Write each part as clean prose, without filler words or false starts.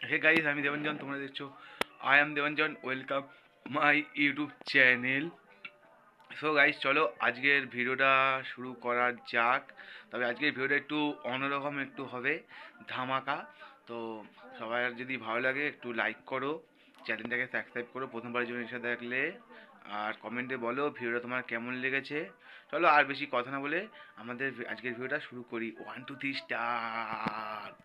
Hey guys, আমি দেবঞ্জন, তোমরা দেখছো I am Debanjan. Welcome my YouTube channel. So guys, চলো আজকের ভিডিওটা শুরু করা যাক। তবে আজকের ভিডিওটা একটু অন্যরকম একটু হবে, ধামাকা। তো সবাই যদি ভালো লাগে একটু লাইক করো, চ্যানেলটাকে সাবস্ক্রাইব করো প্রথমবারের জন্য এসে দেখলে, আর কমেন্টে বলো ভিডিওটা তোমার কেমন লেগেছে। চলো আর বেশি কথা না বলে আমাদের আজকের ভিডিওটা শুরু করি। 1 2 3 স্টার্ট।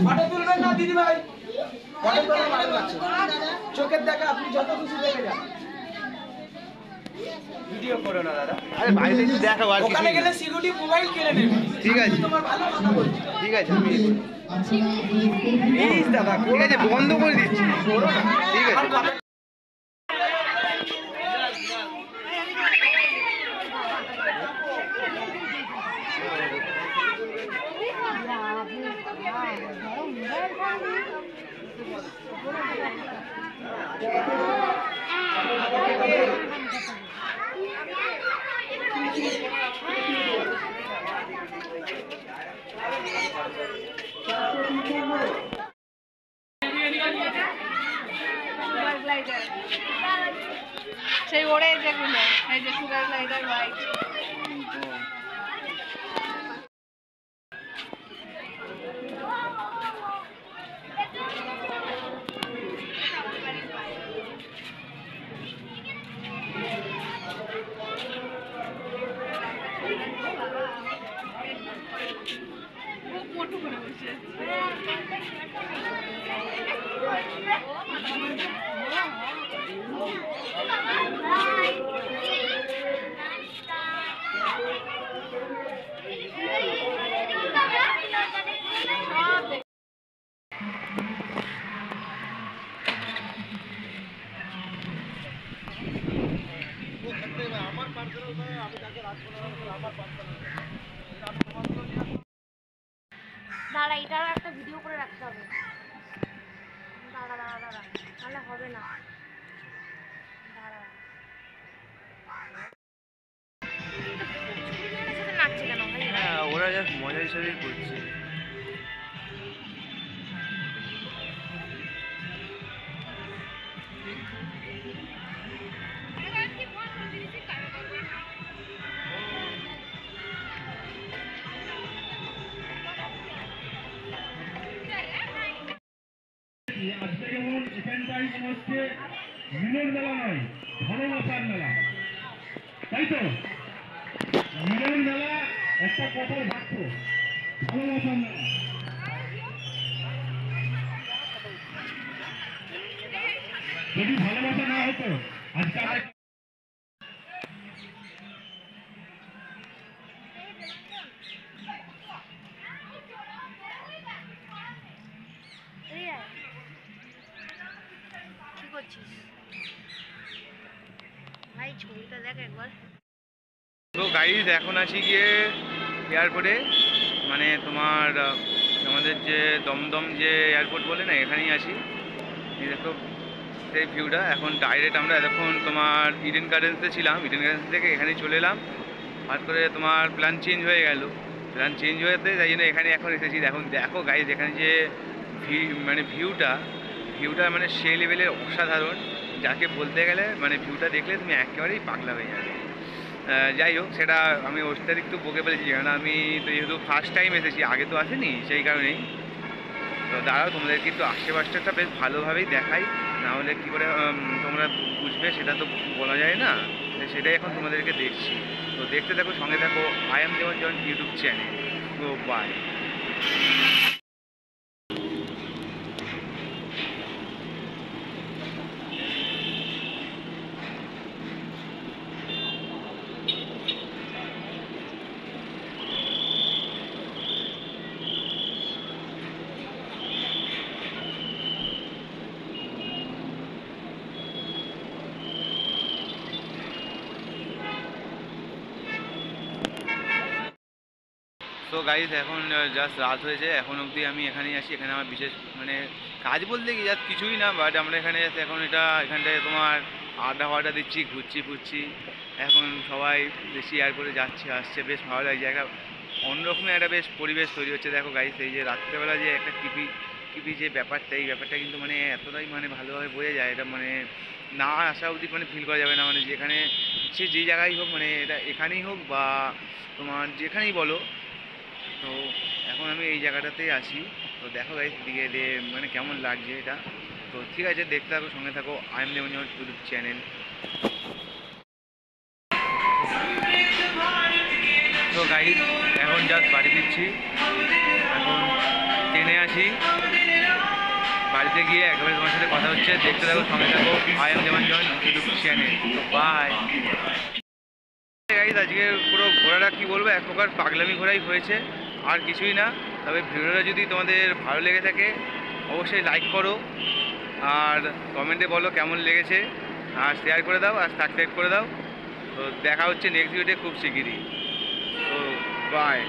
ফটো তুলবেন না দিদি ভাই, ফটো তোলা ভালো লাগছে। চোখের দেখা আপনি যত খুশি দেখে যান, ভিডিও করো না দাদা। আরে বাইরে একটু দেখাও, আর ওখানে গেলে সিকিউরিটি মোবাইল কিনে নেবে। ঠিক আছে, তোমার ভালো কথা বলছি। ঠিক আছে, আমি প্লিজ দাদা, ঠিক আছে বন্ধ করে দিচ্ছি। ঠিক আছে। সেই ওরে যেগুলো এই যে সুগার গ্লাইডার হোয়াইট খুব মোটু করে বসে দাঁড়া, এটার একটা ভিডিও করে রাখতে হবে। দাঁড়া দাঁড়া দাঁড়া, তাহলে হবে না। দাঁড়া, ছুটির সাথে নাচছে কেন ভাই? হ্যাঁ, ওরা জাস্ট মজা হিসেবেই করছে। আজকে যেমন এখানটাই মনে হচ্ছে মিলন মেলা নয়, ভালোবাসার মেলা, তাই তো? মিলন মেলা একটা কথায় বাক্য, ভালোবাসার মেলা। যদি ভালোবাসা না হতো আজকে আমরা এই আয়। কি করছিস ভাই? ছবিটা দেখ একবার। তো গাইজ, এখন আছি গিয়ে এয়ারপোর্টে, মানে তোমার আমাদের যে দমদম যে এয়ারপোর্ট বলে না, এখানেই আছি। এই দেখো সেই ভিউটা। এখন ডাইরেক্ট আমরা এতক্ষণ তোমার ইডেন গার্ডেন্সে ছিলাম, ইডেন গার্ডেন্স থেকে এখানে চলে এলাম। হঠাৎ করে তোমার প্ল্যান চেঞ্জ হয়ে গেল, প্ল্যান চেঞ্জ হয়েতে তাই জন্য এখানে এখন এসেছি। এখন দেখো গাইজ, এখানে যে মানে ভিউটা মানে সেই লেভেলের অসাধারণ, যাকে বলতে গেলে মানে ভিউটা দেখলে তুমি একেবারেই পাগলা হয়ে যাবে। যাই হোক, সেটা আমি অতিরিক্ত বকে ফেলেছি, কারণ আমি তো যেহেতু ফার্স্ট টাইম এসেছি, আগে তো আসেনি, সেই কারণেই। তো দাঁড়াও, তোমাদেরকে একটু আশেপাশটা বেশ ভালোভাবেই দেখাই, না হলে কী করে তোমরা বুঝবে সেটা তো বলা যায় না। সেটাই এখন তোমাদেরকে দেখছি। তো দেখতে থাকো, সঙ্গে থাকো I am Debanjan YouTube channel. তো বাই। তো গাইজ এখন জাস্ট রাত হয়েছে, এখন অবধি আমি এখানেই আসি। এখানে আমার বিশেষ মানে কাজ বলতে কি জাস্ট কিছুই না, বাট আমরা এখানে just এখন এখানটায় তোমার আড্ডা ফাড্ডা দিচ্ছি, ঘুরছি ফুরছি। এখন সবাই বেশি এয়ারপোর্টে যাচ্ছে আসছে, বেশ ভালো লাগছে। একটা অন্যরকমের একটা বেশ পরিবেশ তৈরি হচ্ছে। দেখো গাইজ, এই যে রাত্রেবেলা যে একটা কিপি কিপি যে ব্যাপারটা, এই ব্যাপারটা কিন্তু মানে এতটাই মানে ভালোভাবে বোঝা যায়। এটা মানে না আসা অবধি মানে ফিল করা যাবে না। মানে যেখানে সে যে জায়গায় হোক, মানে এটা এখানেই হোক বা তোমার যেখানেই বলো। তো এখন আমি এই জায়গাটাতেই আছি। তো দেখো গাইজ দিকে এলে মানে কেমন লাগছে এটা। তো ঠিক আছে, দেখতে থাকো, সঙ্গে থাকো। I am Debanjan YouTube channel. তো গাইজ এখন জাস্ট বাড়ি দিচ্ছি, এখন ট্রেনে আছি। বাড়িতে গিয়ে একেবারে তোমার সাথে কথা হচ্ছে, দেখতে থাকো, সঙ্গে থাকো। I am Debanjan YouTube channel. তো বাই গাইজ। আজকে পুরো ঘোরাটা কী বলবো, এক প্রকার পাগলামি ঘোরাই হয়েছে, আর কিছুই না। তবে ভিডিওটা যদি তোমাদের ভালো লেগে থাকে অবশ্যই লাইক করো, আর কমেন্টে বলো কেমন লেগেছে, আর শেয়ার করে দাও, আর সাবস্ক্রাইব করে দাও। তো দেখা হচ্ছে নেক্সট ভিডিওতে খুব শিগগিরই। তো বাই।